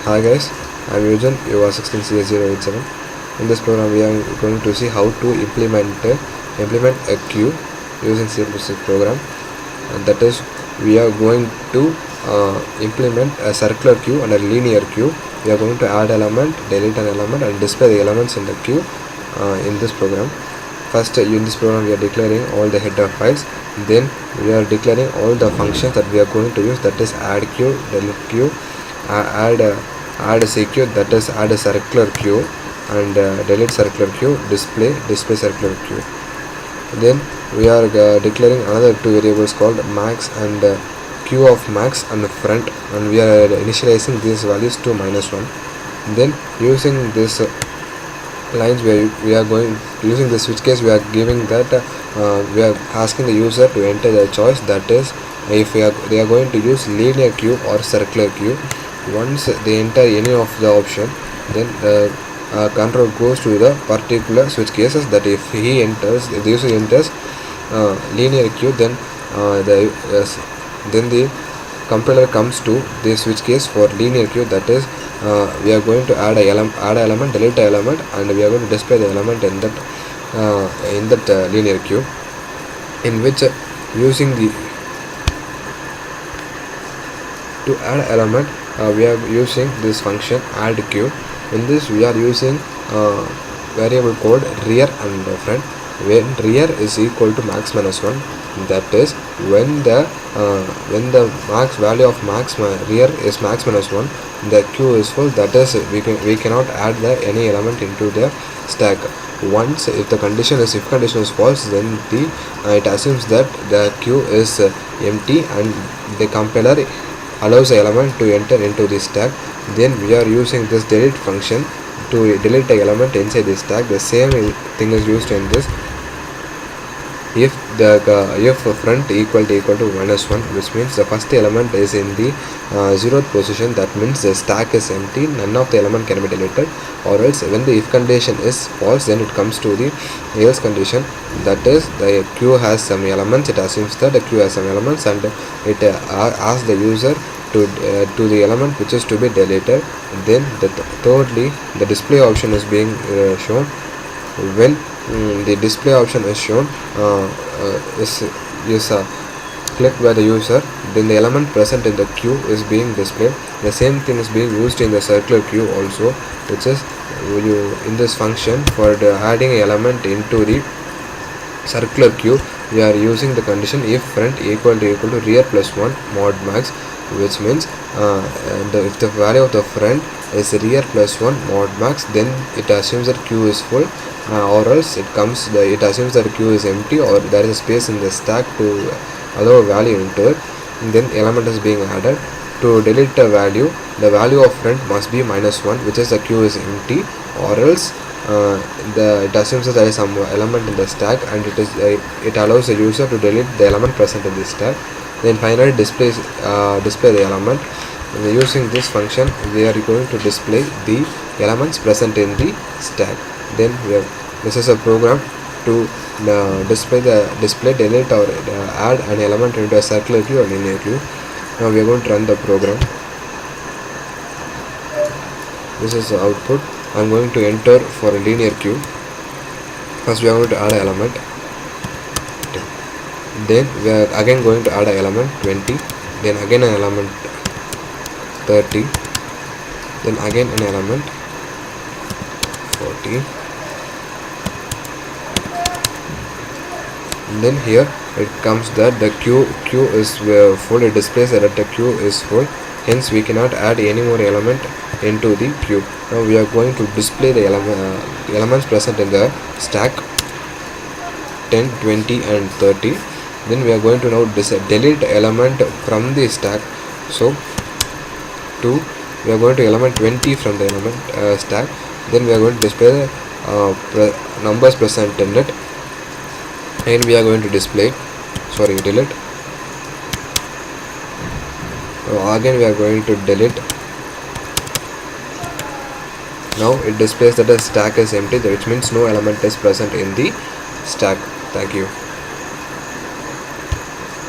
Hi guys, I'm Eugen, UR16CS087. In this program we are going to see how to implement a queue using C++ program, and that is we are going to implement a circular queue and a linear queue. We are going to add element, delete an element and display the elements in the queue in this program. First, in this program we are declaring all the header files, then we are declaring all the functions that we are going to use, that is add queue, delete queue, add a CQ, that is add a circular queue, and delete circular queue, display circular queue. Then we are declaring another two variables called max and queue of max and front, and we are initializing these values to -1. Then using this lines we are going using the switch case, we are giving that we are asking the user to enter the choice, that is if they are going to use linear queue or circular queue. Once they enter any of the option, then the control goes to the particular switch cases, that if the user enters linear queue, then the compiler comes to the switch case for linear queue, that is we are going to add a element, delete a element, and we are going to display the element in that linear queue, in which using the to add element we are using this function add queue. In this we are using variable called rear and front. When rear is equal to max -1, that is when the max value of rear is max -1, the queue is full, that is we cannot add any element into the stack. Once if condition is false, then it assumes that the queue is empty and the compiler allows the element to enter into the stack. Then we are using this delete function to delete the element inside the stack. The same thing is used in this. If front equal to -1, which means the first element is in the 0th position, that means the stack is empty, none of the element can be deleted. Or else when the if condition is false, then it comes to the else condition, that is the queue has some elements. It assumes that the queue has some elements, and it asks the user to the element which is to be deleted. Then thirdly, the display option is being shown. When the display option is shown is clicked by the user, then the element present in the queue is being displayed. The same thing is being used in the circular queue also, which is in this function for adding an element into the circular queue, we are using the condition if front equal to rear +1 mod max, which means if the value of the front is rear +1 mod max, then it assumes that queue is full, or else it assumes that queue is empty, or there is a space in the stack to allow a value into it. And then element is being added. To delete the value of front must be -1, which is the queue is empty, or else it assumes that there is some element in the stack, and it allows the user to delete the element present in the stack. Then finally display the element. Using this function, we are going to display the elements present in the stack. Then this is a program to display, delete or add an element into a circular queue or linear queue. Now we are going to run the program. This is the output. I am going to enter for a linear queue. First we are going to add an element. Then we are again going to add an element 20. Then again an element 30. Then again an element 40. And then here it comes that the queue is full. It displays that the queue is full, hence we cannot add any more element into the queue. Now we are going to display the elements present in the stack 10, 20 and 30. Then we are going to now delete element from the stack. So we are going to element 20 from the element stack. Then we are going to display the numbers present in it, and we are going to delete. Again we are going to delete. Now it displays that the stack is empty, which means no element is present in the stack. Thank you.